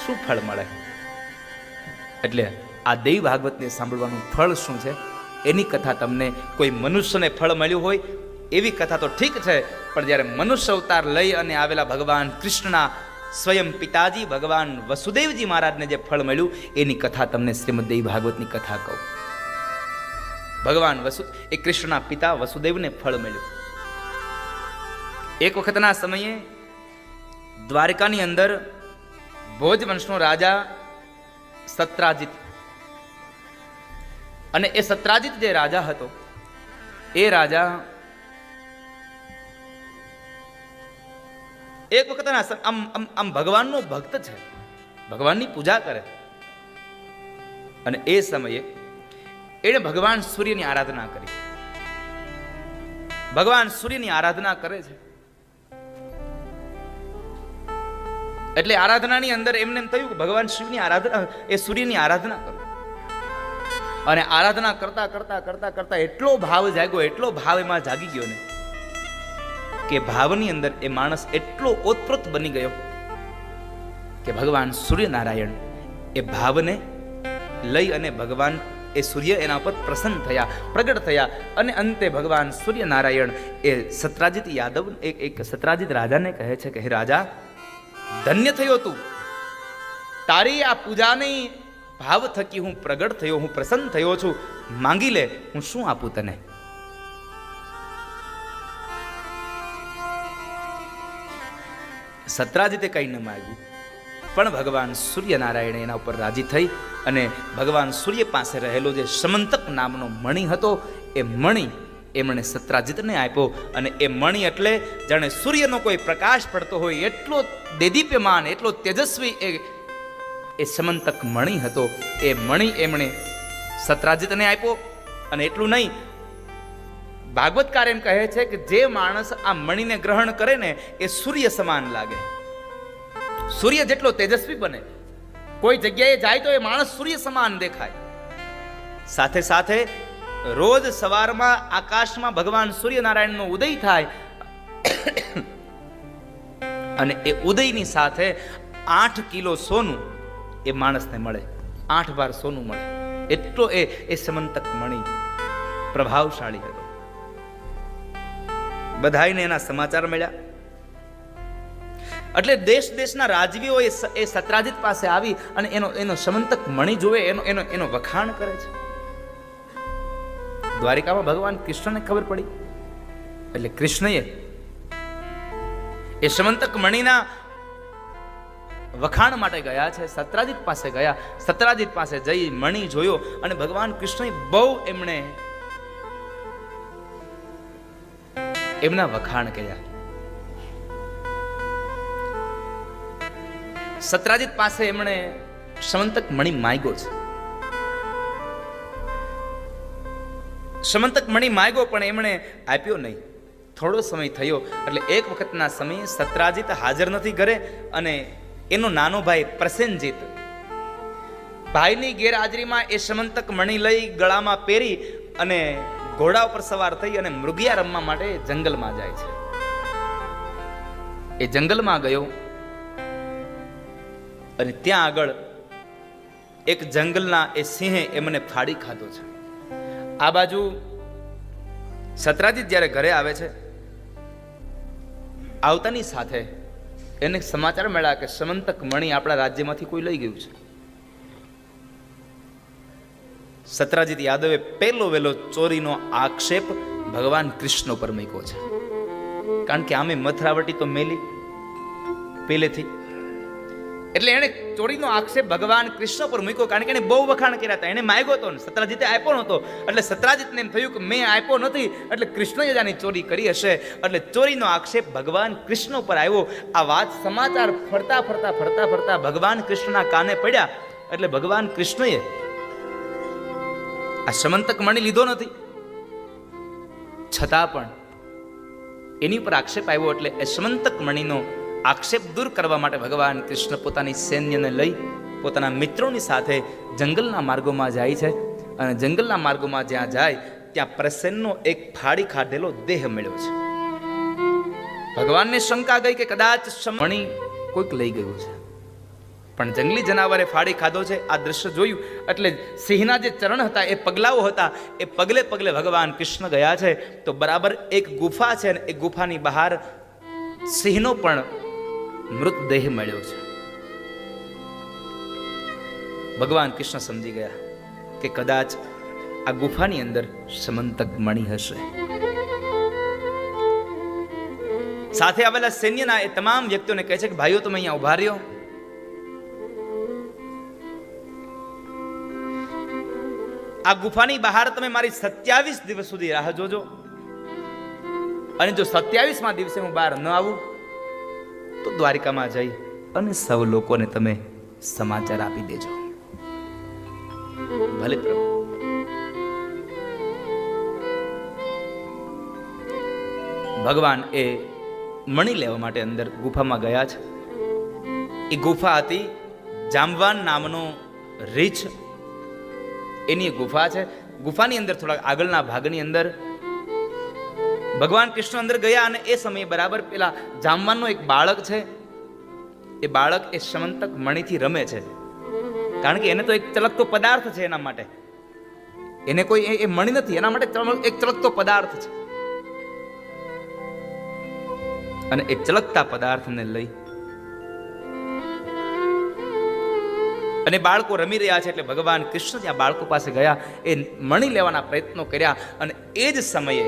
શું ફળ મળે? એટલે આ દેવી ભાગવતને સાંભળવાનું ફળ શું છે એની કથા તમને કોઈ મનુષ્યને ફળ મળ્યું હોય એવી કથા તો ઠીક છે, પણ જ્યારે મનુષ્ય અવતાર લઈ અને આવેલા ભગવાન કૃષ્ણના સ્વયં પિતાજી ભગવાન વસુદેવજી મહારાજને જે ફળ મળ્યું એની કથા તમને શ્રીમદ દેવી ભાગવતની કથા કહું. ભગવાન એ કૃષ્ણના પિતા વસુદેવને ફળ મળ્યું. એક વખતના સમયે દ્વારકાની અંદર ભોજવંશનો રાજા સત્રાજીત, અને એ સત્રાજીત જે રાજા હતો એ રાજા એક વખતના આમ ભગવાનનો ભક્ત છે, ભગવાનની પૂજા કરે, અને એ સમયે એણે ભગવાન સૂર્યની આરાધના કરી. ભગવાન સૂર્યની આરાધના કરે છે એટલે આરાધનાની અંદર એમને એમ થયું કે ભગવાન શિવની આરાધના, એ સૂર્યની આરાધના કરું. અને આરાધના કરતા કરતા કરતા કરતા એટલો ભાવ જાગ્યો, એટલો ભાવ એમાં જાગી ગયો ને કે ભાવની અંદર એ માણસ એટલો ઓતપ્રોત બની ગયો કે ભગવાન સૂર્યનારાયણ એ ભાવને લઈ અને ભગવાન એ સૂર્ય એના ઉપર પ્રસન્ન થયા, પ્રગટ થયા, અને અંતે ભગવાન સૂર્યનારાયણ એ સત્રાજીત યાદવ એક સત્રાજીત રાજાને કહે છે કે હે રાજા, ધન્ય થયો તું, તારી આ પૂજાની ભાવ થકી હું પ્રગટ થયો, હું પ્રસન્ન થયો છું, માંગી લે, હું શું આપું તને? સત્રાજીતે કઈ ન માંગ્યું, પણ ભગવાન સૂર્યનારાયણ એના ઉપર રાજી થઈ અને ભગવાન સૂર્ય પાસે રહેલો જે સમંતક નામનો મણિ હતો એ મણિ એમણે સત્રાજીતને આપ્યો. અને એ મણિ એટલે જાણે સૂર્યનો કોઈ પ્રકાશ પડતો હોય એટલો દેદીપ્યમાન, એટલો તેજસ્વી એ સમંતક મણિ હતો. એ મણિ એમણે સત્રાજીતને આપ્યો. અને એટલું નહીં, ભાગવતકાર એમ કહે છે કે જે માણસ આ મણિને ગ્રહણ કરે ને એ સૂર્ય સમાન લાગે. સૂર્ય જેટલો તેજસ્વી બને, કોઈ જગ્યાએ જાય તો એ માણસ સૂર્ય સમાન દેખાય. સાથે સાથે રોજ સવારમાં આકાશમાં ભગવાન સૂર્યનારાયણનો ઉદય થાય અને એ ઉદયની સાથે 8 કિલો સોનું એ માણસને મળે, 8 વાર સોનું મળે. એટલો એ સમંતક મણિ પ્રભાવશાળી હતો. બધાઈને એના સમાચાર મળ્યા. એટલે દેશ દેશના રાજવીઓ એ સત્રાજીત પાસે આવી અને એનો સમંતક મણિ જોવે, એનો વખાણ કરે છે. દ્વારિકામાં ભગવાન કૃષ્ણને ખબર પડી એટલે કૃષ્ણએ એ સમંતક મણિના વખાણ માટે ગયા છે, સત્રાજીત પાસે ગયા. સત્રાજીત પાસે જઈ મણિ જોયો અને ભગવાન કૃષ્ણએ બહુ એમના વખાણ કર્યા. સત્રાજીત પાસે એમણે સમંતક મણિ માંગ્યો છે. સમંતક મણિ માંગ્યો પણ એમણે આપ્યો નહીં. થોડો સમય થયો એટલે એક વખતના સમયે સત્રાજીત હાજર નથી ઘરે, અને એનો નાનો ભાઈ પ્રસેનજીત ભાઈની ગેરહાજરીમાં એ સમંતક મણિ લઈ ગળામાં પહેરી અને ઘોડા ઉપર સવાર થઈ અને મૃગિયા રમવા માટે જંગલમાં જાય છે. એ જંગલમાં ગયો અને ત્યાં આગળ એક જંગલના એ સિંહે એમને ફાડી ખાધો છે. આ બાજુ સત્રાજીત જ્યારે ઘરે આવે છે, આવતાની સાથે એને સમાચાર મળ્યા કે સમંતક મણિ આપણા રાજ્યમાંથી કોઈ લઈ ગયું છે. સત્રાજીત યાદવે પહેલો વહેલો ચોરીનો આક્ષેપ ભગવાન કૃષ્ણ પર મૂક્યો છે. કારણ કે આમે મથરાવટી તો મેલી પહેલેથી, એટલે એને ચોરીનો આક્ષેપ ભગવાન કૃષ્ણ પર મૂક્યો. કારણ કે એને બહુ વખાણ કર્યા હતા, એને માંગ્યો હતો, સત્રાજીતે આપ્યો નહોતો. એટલે સત્રાજીતને એમ થયું કે મેં આપ્યો નથી એટલે કૃષ્ણએ જ આની ચોરી કરી હશે. એટલે ચોરીનો આક્ષેપ ભગવાન કૃષ્ણ ઉપર આવ્યો. આ વાત સમાચાર ફરતા ફરતા ફરતા ફરતા ભગવાન કૃષ્ણના કાને પડ્યા. એટલે ભગવાન કૃષ્ણએ આ સમંતક મણિ લીધો નથી, છતાં પણ એની પર આક્ષેપ આવ્યો. એટલે એ સમંતક મણિનો આક્ષેપ દૂર કરવા માટે ભગવાન કૃષ્ણ પોતાની સૈન્યને લઈ પોતાના મિત્રોની સાથે જંગલના માર્ગોમાં જાય છે. અને જંગલના માર્ગોમાં જ્યાં જાય ત્યાં પ્રસન્નનો એક ફાડી ખાધેલો દેહ મળ્યો છે. ભગવાનને શંકા ગઈ કે કદાચ મણિ કોઈક લઈ ગયું છે. પણ જંગલી જનાવરે ફાડી ખાધો છે. આ દ્રશ્ય જોયું એટલે સિંહના જે ચરણ હતા, એ પગલાઓ હતા, એ પગલે પગલે ભગવાન કૃષ્ણ ગયા છે. તો બરાબર એક ગુફા છે અને એ ગુફાની બહાર સિંહનો પણ મૃતદેહ મળ્યો છે. ભગવાન કૃષ્ણ સમજી ગયા કે કદાચ આ ગુફાની અંદર સમંતક મણિ હશે. સાથે આવેલા સૈન્યના એ તમામ વ્યક્તિઓને કહે છે કે ભાઈઓ, તમે અહીંયા ઉભા રહ્યો. આ ગુફાની બહાર તમે મારી 27 દિવસ સુધી રાહ જોજો, અને જો 27મા દિવસે હું બહાર ન આવું તો દ્વારિકામાં જઈ અને સૌ લોકોને તમે સમાચાર આપી દેજો. ભલે પ્રભુ. ભગવાન એ મણિ લેવા માટે અંદર ગુફામાં ગયા છે. એ ગુફા હતી જામવાન નામનો રીછ, એની ગુફા છે. ગુફાની અંદર થોડા આગળના ભાગની અંદર ભગવાન કૃષ્ણ અંદર ગયા અને એ સમયે બરાબર પેલા જામવાનનો એક બાળક છે. એ બાળક એ સમંતક મણિથી રમે છે, કારણ કે એને તો એક ચળકતો પદાર્થ છે. એના માટે એને કોઈ એ મણિ નથી, એના માટે એક ચળકતો પદાર્થ છે. અને એ ચળકતા પદાર્થને લઈ અને બાળકો રમી રહ્યા છે એટલે ભગવાન કૃષ્ણ ત્યાં બાળકો પાસે ગયા, એ મણિ લેવાના પ્રયત્નો કર્યા. અને એ જ સમયે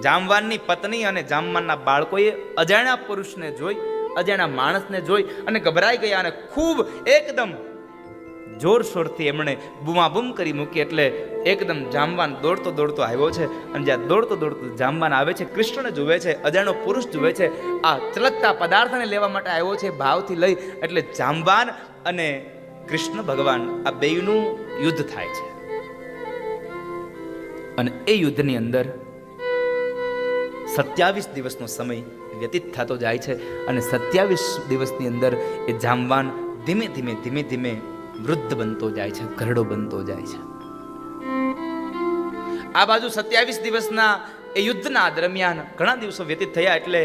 જામવાનની પત્ની અને જામવાનના બાળકોએ અજાણ્યા પુરુષને જોઈ, અજાણ્યા માણસને જોઈ અને ગભરાઈ ગયા અને ખૂબ એકદમ જોરશોરથી એમણે બૂમાબૂમ કરી મૂકી. એટલે એકદમ જામવાન દોડતો દોડતો આવ્યો છે. અને જ્યાં દોડતો દોડતો જામવાન આવે છે, કૃષ્ણને જુએ છે, અજાણ્યો પુરુષ જુએ છે, આ ચળકતા પદાર્થને લેવા માટે આવ્યો છે ભાવથી લઈ. એટલે જામવાન અને કૃષ્ણ ભગવાન આ બેયનું યુદ્ધ થાય છે. અને એ યુદ્ધની અંદર 27 દિવસનો સમય વ્યતીત થતો જાય છે. અને 27 દિવસની અંદર એ જામવાન ધીમે ધીમે ધીમે ધીમે વૃદ્ધ બનતો જાય છે, ઘરડો બનતો જાય છે. આ બાજુ 27 દિવસના એ યુદ્ધના દરમિયાન ઘણા દિવસો વ્યતીત થયા એટલે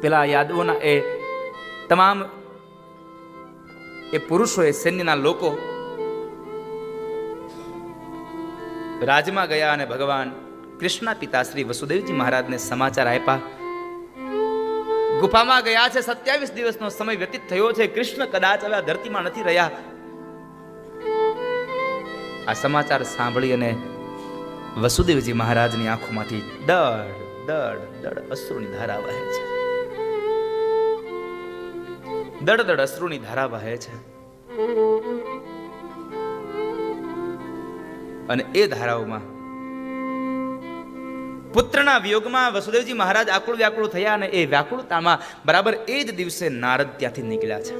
પેલા યાદવોના એ તમામ એ પુરુષો, એ સૈન્યના લોકો રાજમાં ગયા અને ભગવાન કૃષ્ણના પિતા શ્રી વસુદેવજી મહારાજને સમાચાર આપ્યા. ગુફામાં ગયા છે, 27 દિવસનો સમય વ્યતીત થયો છે, કૃષ્ણ કદાચ હવે આ ધરતીમાં નથી રહ્યા. આ સમાચાર સાંભળી અને વસુદેવજી મહારાજની આંખોમાંથી દડ દડ દડ અશ્રુની ધારા વહે છે. દડ દડ અશ્રુની ધારા વહે છે. અને એ ધારાઓમાં પુત્રના વિયોગમાં વસુદેવજી મહારાજ આકુળ વ્યાકુળ થયા. અને એ વ્યાકુળતામાં બરાબર એ જ દિવસે નારદ ત્યાંથી નીકળ્યા છે.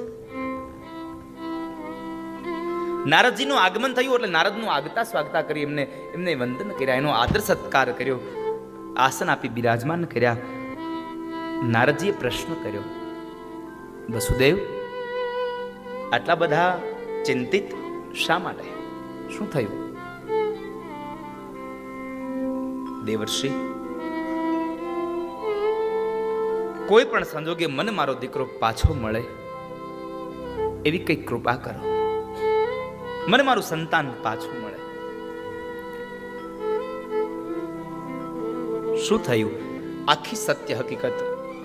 નારદજીનું આગમન થયું એટલે નારદનું આગતા સ્વાગતા કરી, એમને વંદન કર્યા, એનો આદર સત્કાર કર્યો, આસન આપી બિરાજમાન કર્યા. નારદજીએ પ્રશ્ન કર્યો, વસુદેવ, આટલા બધા ચિંતિત શા માટે? શું થયું? દેવર્ષિ, કોઈ પણ સંજોગે મને મારો દીકરો પાછો મળે એવી કઈ કૃપા કરો, મને મારું સંતાન પાછું મળે. શું થયું? આખી સત્ય હકીકત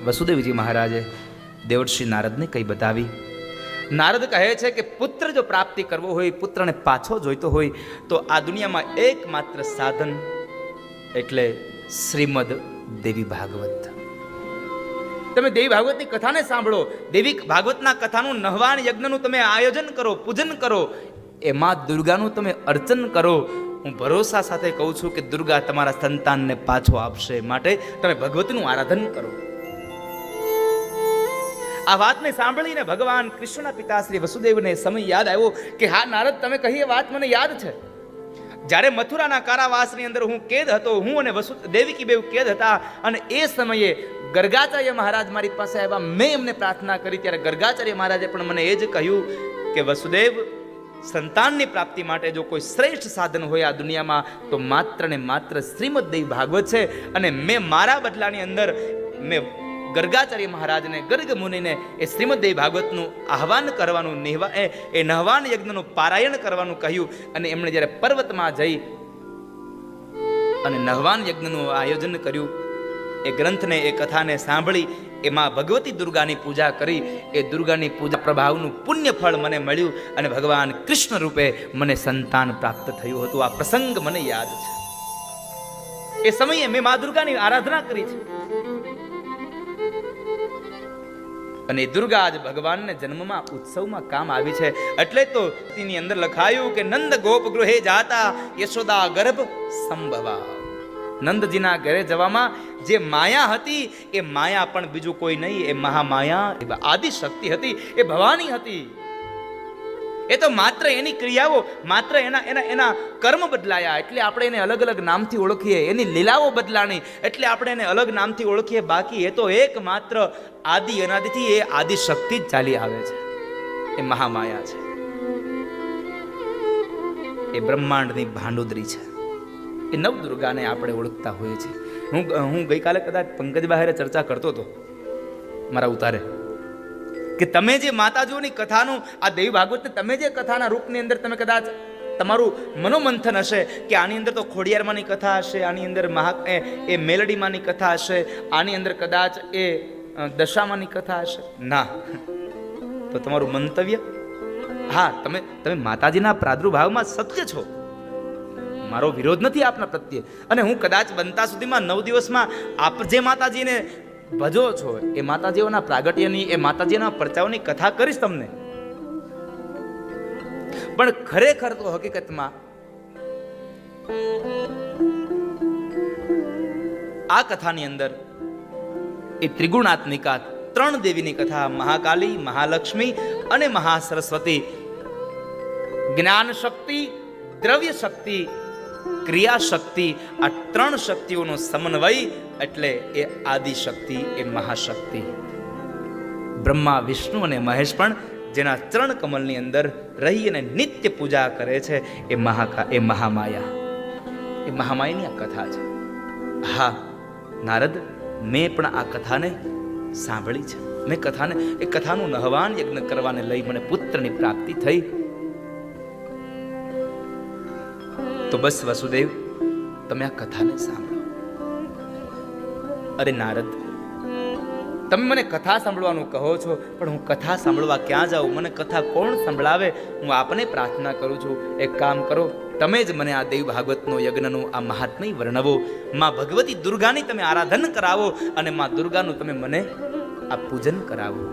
વસુદેવજી મહારાજે દેવર્ષિ નારદને કઈ બતાવી. નારદ કહે છે કે પુત્ર જો પ્રાપ્તિ કરવો હોય, પુત્રને પાછો જોઈતો હોય તો આ દુનિયામાં એકમાત્ર સાધન એટલે શ્રીમદ દેવી ભાગવત. તમે દેવી ભાગવતની કથાને સાંભળો, દેવી ભાગવતના કથાનું નહવાન યજ્ઞનું તમે આયોજન કરો, પૂજન કરો, એમાં દુર્ગાનું તમે અર્ચન કરો. હું ભરોસા સાથે કહું છું કે દુર્ગા તમારા સંતાનને પાછો આપશે. માટે તમે ભગવતનું આરાધન કરો. આ વાતને સાંભળીને ભગવાન કૃષ્ણના પિતા શ્રી વસુદેવને સમય યાદ આવ્યો કે હા નારદ, તમે કહી એ વાત મને યાદ છે. જ્યારે મથુરાના કારાવાસની અંદર હું કેદ હતો, હું અને દેવકી બેવ કેદ હતા, અને એ સમયે ગર્ગાચાર્ય મહારાજ મારી પાસે આવ્યા, મેં એમને પ્રાર્થના કરી, ત્યારે ગર્ગાચાર્ય મહારાજે પણ મને એ જ કહ્યું કે વસુદેવ, સંતાનની પ્રાપ્તિ માટે જો કોઈ શ્રેષ્ઠ સાધન હોય આ દુનિયામાં તો માત્ર ને માત્ર શ્રીમદ દેવી ભાગવત છે. અને મેં મારા બદલાની અંદર મેં ગર્ગાચાર્ય મહારાજને, ગર્ગ મુનિને એ શ્રીમદ્દેવી ભાગવતનું આહવાન કરવાનું, એ નહવાન યજ્ઞનું પારાયણ કરવાનું કહ્યું. અને એમણે જ્યારે પર્વતમાં જઈ અને નહવાન યજ્ઞનું આયોજન કર્યું, એ ગ્રંથને, એ કથાને સાંભળી, એમાં ભગવતી દુર્ગાની પૂજા કરી. એ દુર્ગાની પૂજા પ્રભાવનું પુણ્ય ફળ મને મળ્યું અને ભગવાન કૃષ્ણ રૂપે મને સંતાન પ્રાપ્ત થયું હતું. આ પ્રસંગ મને યાદ છે. એ સમયે મેં મા દુર્ગાની આરાધના કરી છે. અને દુર્ગા આજ ભગવાનને જન્મમાં, ઉત્સવમાં કામ આવી છે. એટલે તો તેની અંદર લખાયું કે નંદ ગોપ ગૃહે જાતા યશોદા ગર્ભ સંભવા. નંદજીના ઘરે જવામાં જે માયા હતી, એ માયા પણ બીજું કોઈ નહીં, એ મહામાયા આદિશક્તિ હતી, એ ભવાની હતી. એ તો માત્ર એની ક્રિયાઓ, માત્ર એના કર્મ બદલાયા એટલે આપણે એને અલગ અલગ નામથી ઓળખીએ. એની લીલાઓ બદલાણી એટલે આપણે એને અલગ નામથી ઓળખીએ. બાકી એ તો એકમાત્ર આદિ અનાદિથી એ આદિશક્તિ જ ચાલી આવે છે. એ મહામાયા છે. એ બ્રહ્માંડની ભાંડુદરી છે. એ નવદુર્ગાને આપણે ઓળખતા હોઈએ છીએ. હું ગઈકાલે કદાચ પંકજ બહારે ચર્ચા કરતો હતો મારા ઉતારે, કે તમે જે માતાજીઓની કથાનું, આ દેવી ભાગવત, તમે જે કથાના રૂપની અંદર તમે કદાચ તમારું મનોમંથન હશે કે આની અંદર તો ખોડિયારમાંની કથા હશે, આની અંદર એ મેલડીમાંની કથા હશે, આની અંદર કદાચ એ દશામાંની કથા હશે. ના, તો તમારું મંતવ્ય, હા, તમે માતાજીના પ્રાદુર્ભાવમાં સત્ય છો, મારો વિરોધ નથી આપના પ્રત્યે. અને હું કદાચ બનતા સુધીમાં 9 દિવસમાં આપ જે માતાજીને ભજો છો, એ માતાજીઓના પ્રાગટ્યની, એ માતાજીના પરચાઓની કથા કરીશ તમને. પણ ખરેખર તો હકીકતમાં આ કથાની અંદર એ ત્રિગુણાત્મિકા 3 દેવીની કથા, મહાકાલી, મહાલક્ષ્મી અને મહાસરસ્વતી, જ્ઞાન શક્તિ, દ્રવ્ય શક્તિ, ક્રિયા શક્તિ, આ 3 શક્તિઓનો સમન્વય એટલે એ આદિશક્તિ, એ મહાશક્તિ. બ્રહ્મા, વિષ્ણુ અને મહેશ પણ જેના ચરણ કમલની અંદર રહી અને નિત્ય પૂજા કરે છે, એ મહામાયા, એ મહામાયાની આ કથા છે. હા નારદ, મેં પણ આ કથાને સાંભળી છે. મેં એ કથાનું નહવાન યજ્ઞ કરવાને લઈ મને પુત્રની પ્રાપ્તિ થઈ. તો બસ વસુદેવ, તમે આ કથાને સાંભળો. અરે નારદ, તમે મને કથા સાંભળવાનું કહો છો, પણ હું કથા સાંભળવા ક્યાં જાઉં? મને કથા કોણ સંભળાવે? હું આપને પ્રાર્થના કરું છું, એક કામ કરો, તમે જ મને આ દેવ ભાગવતનો યજ્ઞનું આ મહાત્મ્ય વર્ણવો. માં ભગવતી દુર્ગાની તમે આરાધન કરાવો અને માં દુર્ગાનું તમે મને આ પૂજન કરાવો.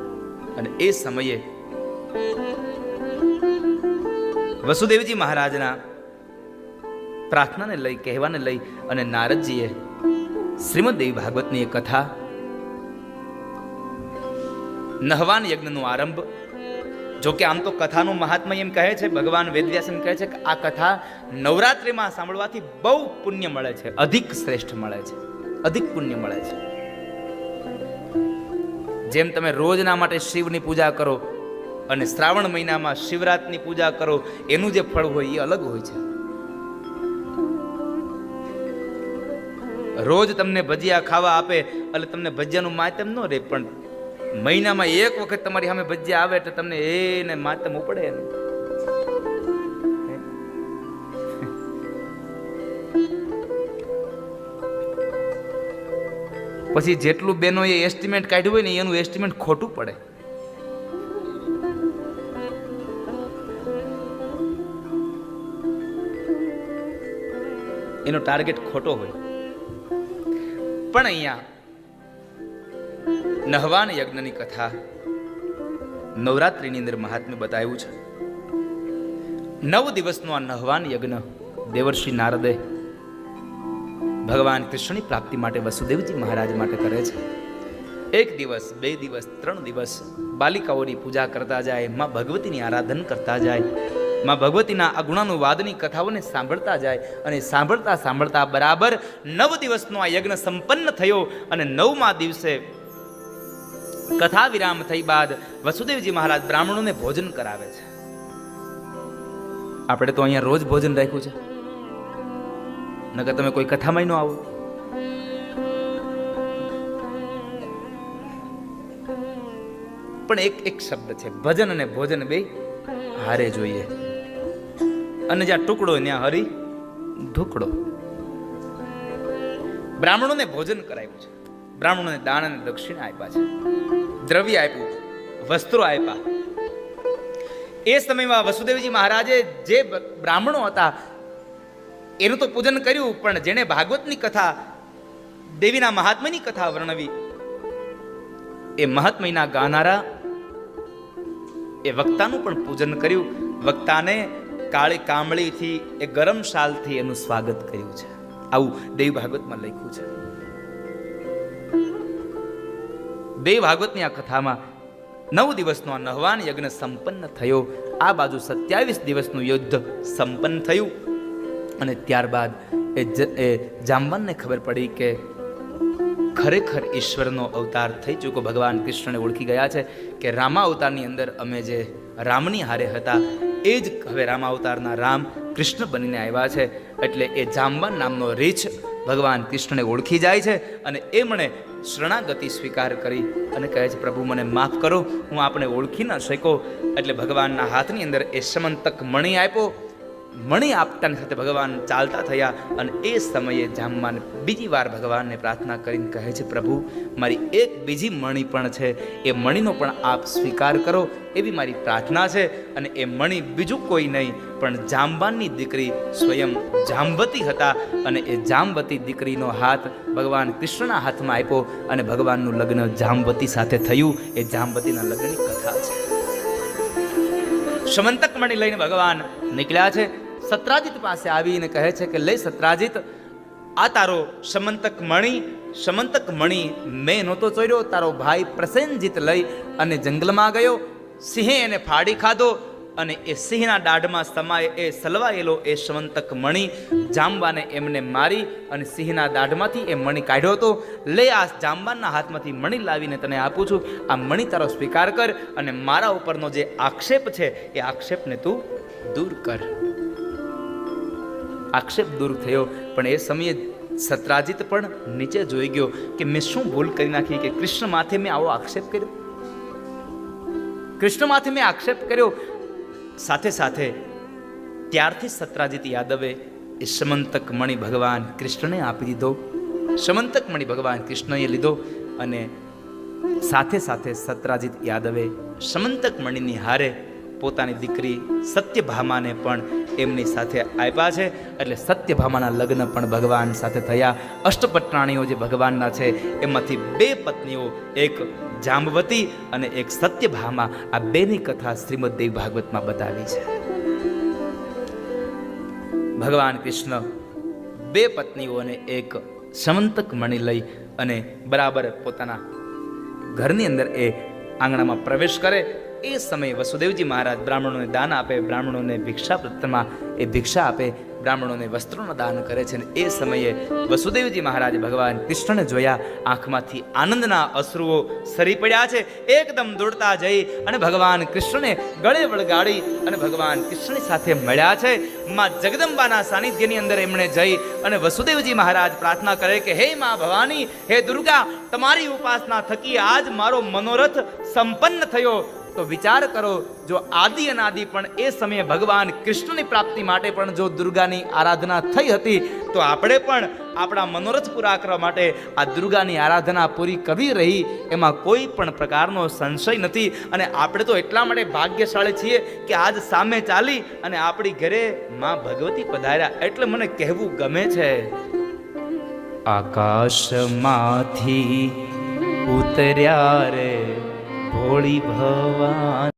અને એ સમયે વસુદેવજી મહારાજના પ્રાર્થનાને લઈ, કહેવાને લઈ અને નારદજીએ શ્રીમદ દેવી ભાગવતની એક કથા, નહવાન યજ્ઞનો આરંભ. જો કે આમ તો કથાનું મહાત્મ્ય એમ કહે છે, ભગવાન વેદવ્યાસ એમ કહે છે કે આ કથા નવરાત્રિમાં સાંભળવાથી બહુ પુણ્ય મળે છે, અધિક શ્રેષ્ઠ મળે છે, અધિક પુણ્ય મળે છે. જેમ તમે રોજના માટે શિવની પૂજા કરો અને શ્રાવણ મહિનામાં શિવરાત્રિની પૂજા કરો, એનું જે ફળ હોય એ અલગ હોય છે. રોજ તમને ભજીયા ખાવા આપે એટલે તમને ભજીયાનું માતમ ન રહે, પણ મહિનામાં એક વખત તમારી સામે ભજીયા આવે એટલે તમને એને માતમ ઉપડે. પછી જેટલું બેનો એ એસ્ટિમેટ કાઢ્યું હોય ને એનું એસ્ટિમેટ ખોટું પડે. એનો ટાર્ગેટ ખોટો હોય. પણ અહીંયા નહવાન યજ્ઞની કથા નવરાત્રિની અંદર મહાત્મ્ય બતાવ્યું છે. 9 દિવસનો આ નહવાન યજ્ઞ દેવર્ષિ નારદે ભગવાન કૃષ્ણની પ્રાપ્તિ માટે વસુદેવજી મહારાજ માટે કરે છે. 1 દિવસ, 2 દિવસ, 3 દિવસ બાલિકાઓની પૂજા કરતા જાય, માં ભગવતીની આરાધન કરતા જાય, માં ભગવતીના આ ગુણાનુવાદની કથાઓને સાંભળતા જાય. અને સાંભળતા સાંભળતા બરાબર 9 દિવસનો આ યજ્ઞ સંપન્ન થયો. અને 9મા દિવસે કથા વિરામ થઈ બાદ વસુદેવજી મહારાજ બ્રાહ્મણોને ભોજન કરાવે છે. આપણે તો અહીંયા રોજ ભોજન રાખ્યું છે, નકર તમે કોઈ કથામાં ન આવો. પણ એક શબ્દ છે, ભજન અને ભોજન બે હારે જોઈએ. અને જ્યાં ટુકડો ત્યાં હરી ઢુકડો. બ્રાહ્મણોને ભોજન કરાવ્યું છે, બ્રાહ્મણોને દાન અને દક્ષિણા આપ્યા છે, દ્રવ્ય આપ્યું, વસ્ત્રો આપ્યા. એ સમયમાં વસુદેવજી મહારાજે જે બ્રાહ્મણો હતા એનું તો પૂજન કર્યું, પણ જેણે ભાગવતની કથા, દેવીના મહાત્મ્યની કથા વર્ણવી, એ મહાત્મ્યના ગાનારા એ વક્તાનું પણ પૂજન કર્યું. વક્તાને કાળી કામળીથી, એ ગરમ શાલથી એનું સ્વાગત કર્યું છે. આવું દેવી ભાગવતમાં લખ્યું છે. દેવી ભાગવતની આ કથામાં 9 દિવસનો આ નહવાન યજ્ઞ સંપન્ન થયો. આ બાજુ 27 દિવસનું યુદ્ધ સંપન્ન થયું. અને ત્યારબાદ એ જાંબવાનને ખબર પડી કે ખરેખર ઈશ્વરનો અવતાર થઈ ચૂકો. ભગવાન કૃષ્ણને ઓળખી ગયા છે કે રામા અવતારની અંદર અમે જે રામની હારે હતા એ જ હવે રામા અવતારના રામ કૃષ્ણ બનીને આવ્યા છે. એટલે એ જાંબવાન નામનો રીછ ભગવાન કૃષ્ણને ઓળખી જાય છે અને એ મને શરણાગતિ સ્વીકાર કરી અને કહે છે, પ્રભુ મને માફ કરો, હું આપને ઓળખી ન શક્યો. એટલે ભગવાનના હાથની અંદર એ સમંતક મણિ આપ્યો. મણિ આપતાની સાથે ભગવાન ચાલતા થયા અને એ સમયે જાંબવાન બીજી વાર ભગવાનને પ્રાર્થના કરીને કહે છે, પ્રભુ મારી એક બીજી મણિ પણ છે, એ મણિનો પણ આપ સ્વીકાર કરો એવી મારી પ્રાર્થના છે. અને એ મણિ બીજું કોઈ નહીં પણ જાંબવાનની દીકરી સ્વયં જાંબવતી હતા. અને એ જાંબવતી દીકરીનો હાથ ભગવાન કૃષ્ણના હાથમાં આપ્યો અને ભગવાનનું લગ્ન જાંબવતી સાથે થયું. એ જાંબવતીના લગ્નની કથા છે. સમંતક મણિ લઈને ભગવાન નીકળ્યા છે. સત્રાજીત પાસે આવીને કહે છે કે લે સત્રાજીત, આ તારો સમંતક મણિ મેં નહોતો ચોર્યો. તારો ભાઈ પ્રસેનજીત લઈ અને જંગલમાં ગયો, સિંહે એને ફાડી ખાધો અને એ સિંહના દાઢમાં સમાય એ સલવાયેલો એ સમંતક મણિ જાંબવાને એમને મારી અને સિંહના દાઢમાંથી એ મણિ કાઢ્યો હતો. લે આ જાંબવાનના હાથમાંથી મણિ લાવીને તને આપું છું, આ મણિ તારો સ્વીકાર કર અને મારા ઉપરનો જે આક્ષેપ છે એ આક્ષેપને તું દૂર કર. આક્ષેપ દૂર થયો. પણ એ સમયે સત્રાજીત પણ નીચે જોઈ ગયો કે મેં શું ભૂલ કરી નાખી કે કૃષ્ણ માથે મેં આવો આક્ષેપ કર્યો. કૃષ્ણ માથે મેં આક્ષેપ કર્યો. સાથે સાથે ત્યારથી સત્રાજીત યાદવે એ સમંતક મણિ ભગવાન કૃષ્ણને આપી દીધો. સમંતક મણિ ભગવાન કૃષ્ણએ લીધો અને સાથે સાથે સત્રાજીત યાદવે સમંતક મણિની હારે પોતાની દીકરી સત્યભામાને પણ એમની સાથે આપ્યા છે. એટલે સત્યભામાના લગ્ન પણ ભગવાન સાથે થયા. અષ્ટપટરાણીઓ જે ભગવાનના છે એમાંથી 2 પત્નીઓ, એક જાંબવતી અને એક સત્યભામા, આ બેની કથા શ્રીમદ દેવી ભાગવતમાં બતાવી છે. ભગવાન કૃષ્ણ 2 પત્નીઓ અને એક સમંતક મણિ લઈ અને બરાબર પોતાના ઘરની અંદર એ આંગણામાં પ્રવેશ કરે. એ સમયે વસુદેવજી મહારાજ બ્રાહ્મણોને દાન આપે, બ્રાહ્મણોને ભિક્ષા પ્રત્યમાં એ ભિક્ષા આપે, બ્રાહ્મણોને વસ્ત્રોનું દાન કરે છે. અને એ સમયે વસુદેવજી મહારાજે ભગવાન કૃષ્ણને જોયા, આંખમાંથી આનંદના અશ્રુઓ સરી પડ્યા છે. એકદમ દોડતા જઈ અને ભગવાન કૃષ્ણને ગળે વળગાડી અને ભગવાન કૃષ્ણની સાથે મળ્યા છે. માં જગદંબાના સાનિધ્યની અંદર એમણે જઈ અને વસુદેવજી મહારાજ પ્રાર્થના કરે કે હે માં ભવાની, હે દુર્ગા, તમારી ઉપાસના થકી આજ મારો મનોરથ સંપન્ન થયો. તો વિચાર કરો, જો આદિ અનાદિ પણ એ સમયે ભગવાન કૃષ્ણની પ્રાપ્તિ માટે પણ જો દુર્ગાની આરાધના થઈ હતી, તો આપણે પણ આપણા મનોરથ પૂરા કરવા માટે આ દુર્ગાની આરાધના પૂરી કરવી રહી, એમાં કોઈ પણ પ્રકારનો સંશય નથી. અને આપણે તો એટલા માટે ભાગ્યશાળી છીએ કે આજ સામે ચાલી અને આપણી ઘરે માં ભગવતી પધાર્યા. એટલે મને કહેવું ગમે છે, આકાશમાંથી ઉતર્યા રે ભોળી ભવાની.